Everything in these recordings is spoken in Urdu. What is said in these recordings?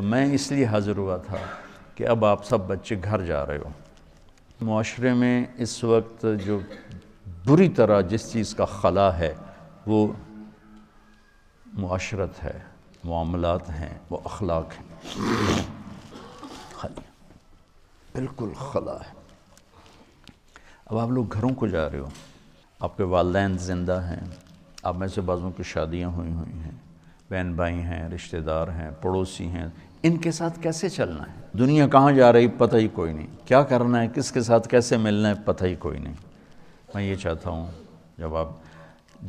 میں اس لیے حاضر ہوا تھا کہ اب آپ سب بچے گھر جا رہے ہو. معاشرے میں اس وقت جو بری طرح جس چیز کا خلا ہے وہ معاشرت ہے، معاملات ہیں، وہ اخلاق ہیں. خالی بالکل خلا ہے. اب آپ لوگ گھروں کو جا رہے ہو، آپ کے والدین زندہ ہیں، آپ میں سے بعضوں کی شادیاں ہوئی ہیں، بہن بھائی ہیں، رشتہ دار ہیں، پڑوسی ہیں. ان کے ساتھ کیسے چلنا ہے؟ دنیا کہاں جا رہی پتہ ہی کوئی نہیں، کیا کرنا ہے، کس کے ساتھ کیسے ملنا ہے پتہ ہی کوئی نہیں. میں یہ چاہتا ہوں جب آپ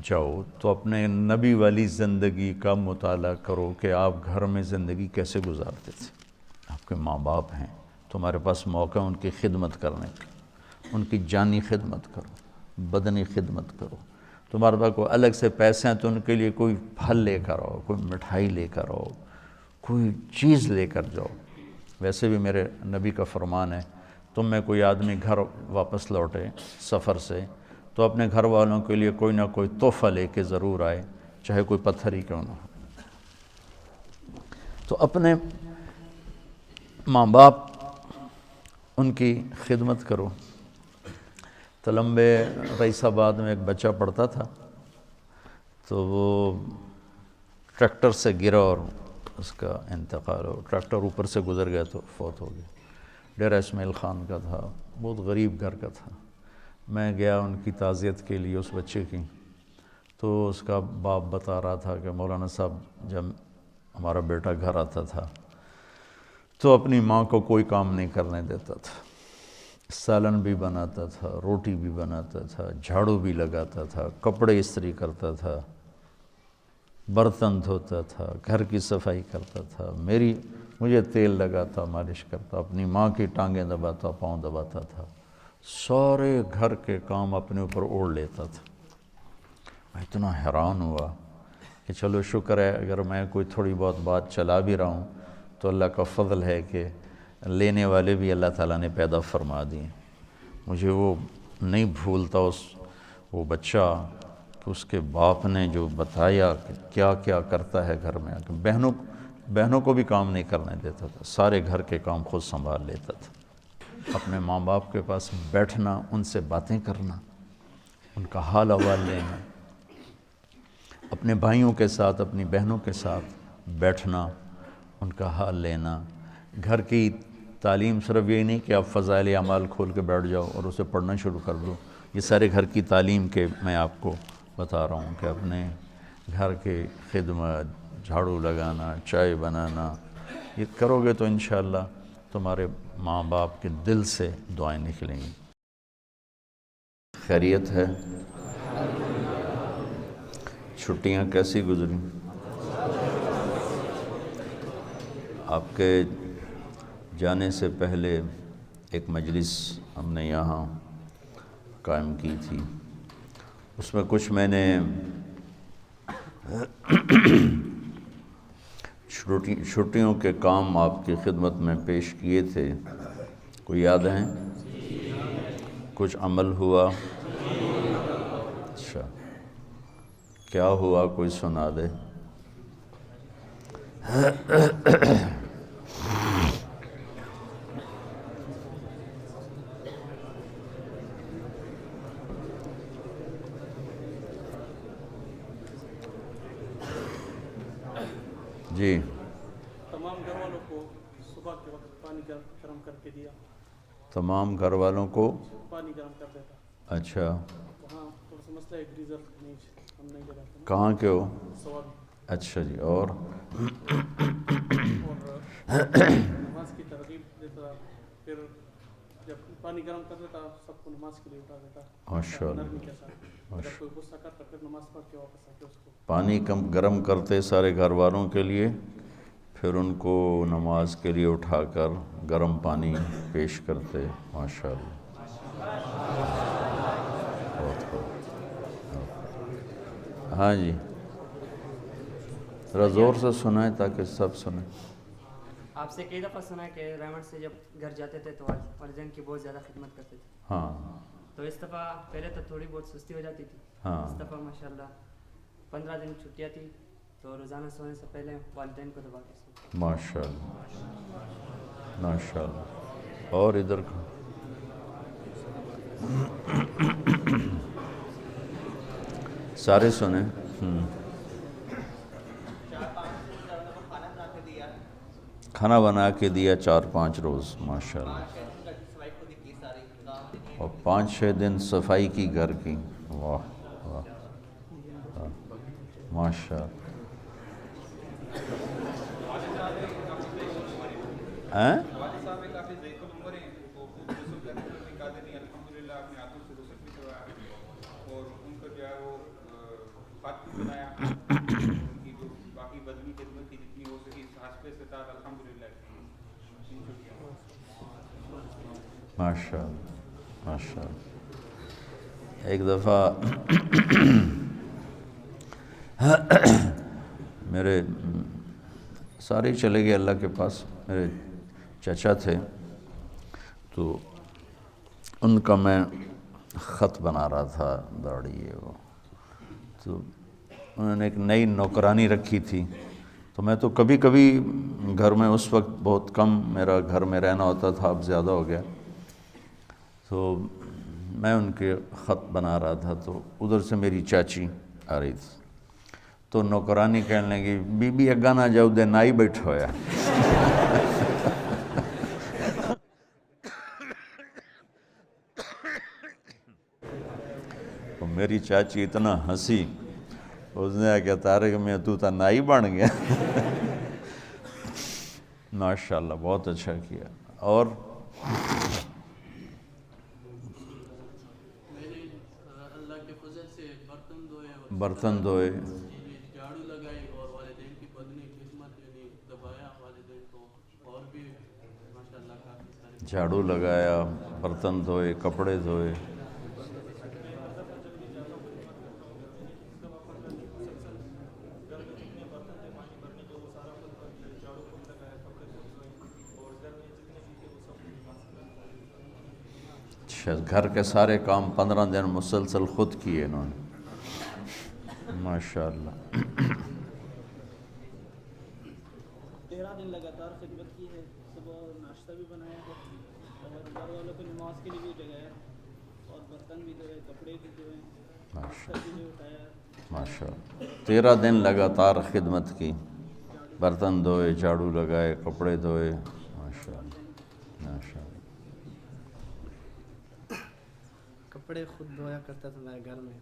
جاؤ تو اپنے نبی والی زندگی کا مطالعہ کرو کہ آپ گھر میں زندگی کیسے گزارتے تھے. آپ کے ماں باپ ہیں، تمہارے پاس موقع ان کی خدمت کرنے کا، ان کی جانی خدمت کرو، بدنی خدمت کرو. تمہارے پاس کوئی الگ سے پیسے ہیں تو ان کے لیے کوئی پھل لے کر آؤ، کوئی مٹھائی لے کر آؤ، کوئی چیز لے کر جاؤ. ویسے بھی میرے نبی کا فرمان ہے، تم میں کوئی آدمی گھر واپس لوٹے سفر سے تو اپنے گھر والوں کے لیے کوئی نہ کوئی تحفہ لے کے ضرور آئے، چاہے کوئی پتھر ہی کیوں نہ ہو. تو اپنے ماں باپ ان کی خدمت کرو. تلمبے رئیس آباد میں ایک بچہ پڑھتا تھا، تو وہ ٹریکٹر سے گرا اور اس کا انتقال ہو. ٹریکٹر اوپر سے گزر گیا تو فوت ہو گیا. ڈیرہ اسماعیل خان کا تھا، بہت غریب گھر کا تھا. میں گیا ان کی تعزیت کے لیے اس بچے کی، تو اس کا باپ بتا رہا تھا کہ مولانا صاحب جب ہمارا بیٹا گھر آتا تھا تو اپنی ماں کو کوئی کام نہیں کرنے دیتا تھا. سالن بھی بناتا تھا، روٹی بھی بناتا تھا، جھاڑو بھی لگاتا تھا، کپڑے استری کرتا تھا، برتن دھوتا تھا، گھر کی صفائی کرتا تھا، مجھے تیل لگاتا، مالش کرتا، اپنی ماں کی ٹانگیں دباتا، پاؤں دباتا تھا، سارے گھر کے کام اپنے اوپر اوڑھ لیتا تھا. میں اتنا حیران ہوا کہ چلو شکر ہے اگر میں کوئی تھوڑی بہت بات چلا بھی رہا ہوں تو اللہ کا فضل ہے کہ لینے والے بھی اللہ تعالیٰ نے پیدا فرما دیے. مجھے وہ نہیں بھولتا وہ بچہ کہ اس کے باپ نے جو بتایا کہ کیا کیا کرتا ہے گھر میں. بہنوں کو بھی کام نہیں کرنے دیتا تھا، سارے گھر کے کام خود سنبھال لیتا تھا. اپنے ماں باپ کے پاس بیٹھنا، ان سے باتیں کرنا، ان کا حال احوال لینا، اپنے بھائیوں کے ساتھ، اپنی بہنوں کے ساتھ بیٹھنا، ان کا حال لینا. گھر کی تعلیم صرف یہ نہیں کہ آپ فضائل اعمال کھول کے بیٹھ جاؤ اور اسے پڑھنا شروع کر دو. یہ سارے گھر کی تعلیم کے میں آپ کو بتا رہا ہوں کہ اپنے گھر کے خدمت، جھاڑو لگانا، چائے بنانا، یہ کرو گے تو انشاءاللہ تمہارے ماں باپ کے دل سے دعائیں نکلیں گی. خیریت ہے؟ چھٹیاں کیسی گزری؟ آپ کے جانے سے پہلے ایک مجلس ہم نے یہاں قائم کی تھی، اس میں کچھ میں نے چھٹیوں کے کام آپ کی خدمت میں پیش کیے تھے. کوئی یاد ہیں؟ کچھ عمل ہوا؟ اچھا، کیا ہوا کوئی سنا دے. جی. تمام گھر والوں کو صبح کے وقت پانی گرم کر کے دیا. تمام گھر والوں کو پانی گرم کر دیتا. اچھا. وہاں تھوڑا سا مسئلہ ہے، گریزر ہم نہیں لے رہتے. کہاں کے ہو؟ سوابی. اچھا جی. اور نماز کی ترغیب دیتا، پھر جب پانی گرم کر دیتا سب کو نماز کے لیے اٹھا دیتا. ماشاء اللہ. نرمی کے ساتھ اگر کوئی غصہ کرتا پھر نماز پڑھ کے واپس آ کے اس کو پانی گرم کرتے سارے گھر والوں کے لیے، پھر ان کو نماز کے لیے اٹھا کر گرم پانی پیش کرتے. ماشاء اللہ. بہت خوب. ہاں جی، ذرا زور سے سنائیں تاکہ سب سنیں. آپ سے کئی دفعہ سنا ہے کہ ریمنڈ سے جب گھر جاتے تھے تو والدین کی بہت زیادہ خدمت کرتے تھے. ہاں. تو اس دفعہ پہلے تو تھوڑی بہت سستی ہو جاتی تھی. ہاں. اس دفعہ ماشاءاللہ 15 دن چھٹیاں تھی تو روزانہ سونے سے پہلے والدین کو دبا کے سوتے ماشاء اللہ ماشاء اللہ. اور ادھر کا سارے سنیں. کھانا بنا کے دیا 4-5 روز ماشاء اللہ. اور 5-6 دن صفائی کی گھر کی. واہ واہ ماشاء اللہ. ماشاء اللہ ماشاء اللہ. ایک دفعہ میرے سارے چلے گئے اللہ کے پاس. میرے چچا تھے تو ان کا میں خط بنا رہا تھا داڑھی یہ وہ. تو انہوں نے ایک نئی نوکرانی رکھی تھی. تو میں تو کبھی کبھی گھر میں اس وقت بہت کم میرا گھر میں رہنا ہوتا تھا، اب زیادہ ہو گیا. تو میں ان کے خط بنا رہا تھا تو ادھر سے میری چاچی آ رہی تھی. تو نوکرانی کہنے لگی بی بی اگا نہ جاؤ دے نائی بیٹھا ہویا. تو میری چاچی اتنا ہنسی، اس نے کہا طارق میں تو تا نائی بن گیا. ماشاءاللہ بہت اچھا کیا. اور اللہ کے فضل سے برتن دھوئے، جھاڑو لگائی اور والدین کی بدنی خدمت یعنی دبایا والدین کو، اور بھی ماشاءاللہ کافی سارے جھاڑو لگایا، برتن دھوئے، کپڑے دھوئے. گھر کے سارے کام 15 دن مسلسل خود کیے انہوں نے. ماشاءاللہ. 13 دن لگاتار خدمت کی ہے. صبح ناشتہ بھی بنایا ہے اور گھر والوں کو نماز کے لیے بھی جگایا اور برتن بھی دھوئے، کپڑے بھی دھوئے، ناشتہ بھی اٹھایا. ماشاءاللہ 13 دن لگاتار خدمت کی، برتن دھوئے، جھاڑو لگائے، کپڑے دھوئے. ماشاءاللہ ماشاءاللہ. کپڑے خود دھویا کرتا تھا میں گھر میں،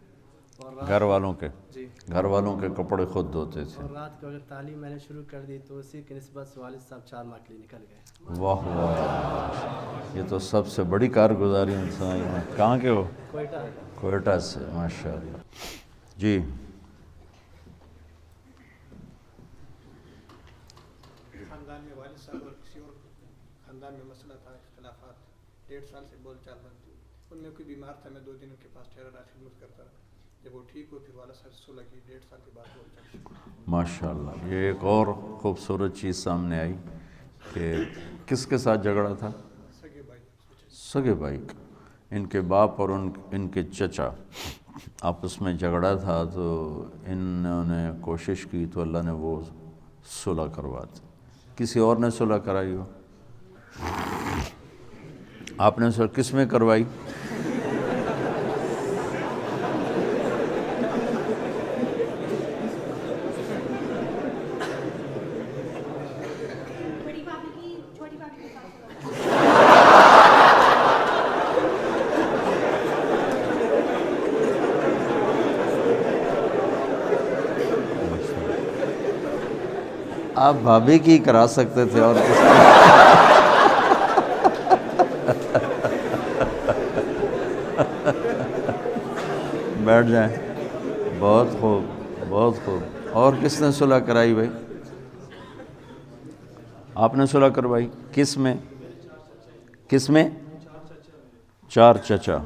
اور گھر والوں کے جی گھر والوں کے کپڑے خود دھوتے تھے. اور رات کو اگر تعلیم میں نے شروع کر دی تو اسی کی نسبت سے والد صاحب 4 ماہ کے لیے نکل گئے. واہ واہ، یہ تو سب سے بڑی کارگزاری انسان ہے. کہاں کے ہو؟ کوئٹہ. کوئٹہ سے. ماشاءاللہ. جی خاندان میں والد صاحب اور کسی اور خاندان میں مسئلہ تھا، اختلافات، 1.5 سال سے بول چال بنتی. ان میں کوئی بیمار تھا، میں 2 دن ان کے پاس ٹھہرا رہا، خدمت کرتا رہا. جب وہ ٹھیک ہو پھر والد صاحب سے صلح کی. 1.5 سال کے بعد بول چال. ماشاءاللہ. یہ ایک اور خوبصورت چیز سامنے آئی کہ کس کے ساتھ جھگڑا تھا؟ سگے بھائی. سگے بھائی کا. ان کے باپ اور ان کے چچا آپس میں جھگڑا تھا، تو انہوں نے کوشش کی تو اللہ نے وہ صلح کروا دی. کسی اور نے صلح کرائی ہو؟ آپ نے صلح کس میں کروائی؟ بڑی بھابھی کی چھوٹی بھابھی کے پاس. آپ بھابھی کی کرا سکتے تھے اور کس بیٹھ جائیں. بہت خوب بہت خوب. اور کس نے صلح کرائی بھائی؟ آپ نے صلح کروائی. کس میں؟ 4 چچا.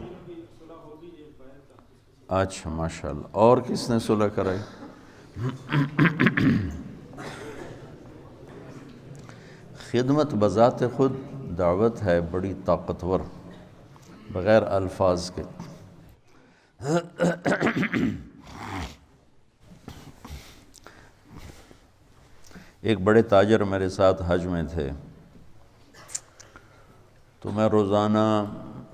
اچھا ماشاءاللہ. اور کس نے صلح کرائی؟ خدمت بذات خود دعوت ہے بڑی طاقتور، بغیر الفاظ کے. ایک بڑے تاجر میرے ساتھ حج میں تھے، تو میں روزانہ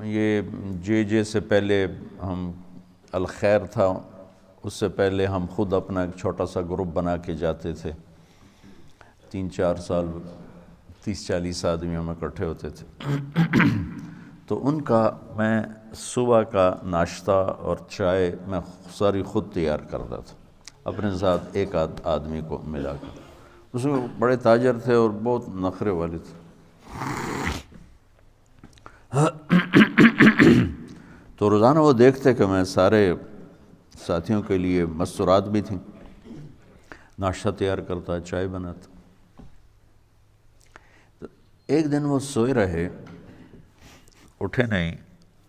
یہ جے سے پہلے ہم الخیر تھا، اس سے پہلے ہم خود اپنا ایک چھوٹا سا گروپ بنا کے جاتے تھے، 3-4 سال 30-40 آدمی ہم اکٹھے ہوتے تھے۔ تو ان کا میں صبح کا ناشتہ اور چائے میں ساری خود تیار کرتا تھا اپنے ساتھ ایک آدمی کو ملا کر۔ اس میں بڑے تاجر تھے اور بہت نخرے والے تھے۔ تو روزانہ وہ دیکھتے کہ میں سارے ساتھیوں کے لیے مستورات بھی تھیں، ناشتہ تیار کرتا، چائے بناتا۔ تو ایک دن وہ سوئے رہے، اٹھے نہیں،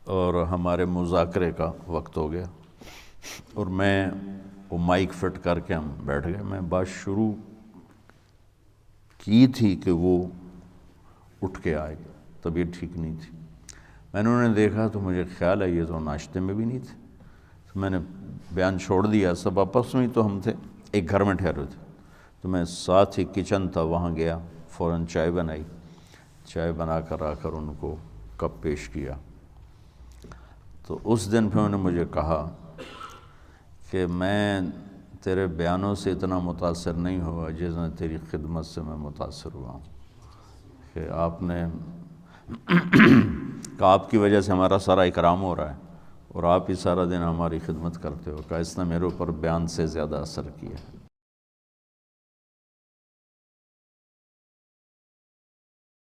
اور ہمارے مذاکرے کا وقت ہو گیا، اور میں وہ مائک فٹ کر کے ہم بیٹھ گئے۔ میں بات شروع کی تھی کہ وہ اٹھ کے آئے، طبیعت ٹھیک نہیں تھی۔ میں نے انہیں دیکھا تو مجھے خیال ہے یہ تو ناشتے میں بھی نہیں تھے، تو میں نے بیان چھوڑ دیا، سب آپس میں ہی تو ہم تھے، ایک گھر میں ٹھہرے تھے۔ تو میں ساتھ ہی کچن تھا، وہاں گیا، فوراً چائے بنائی، چائے بنا کر آ کر ان کو کپ پیش کیا۔ تو اس دن پھر انہوں نے مجھے کہا کہ میں تیرے بیانوں سے اتنا متاثر نہیں ہوا جتنا تیری خدمت سے میں متاثر ہوا ہوں، کہ آپ نے کہ آپ کی وجہ سے ہمارا سارا اکرام ہو رہا ہے، اور آپ ہی سارا دن ہماری خدمت کرتے ہو، کہ اس نے میرے اوپر بیان سے زیادہ اثر کیا۔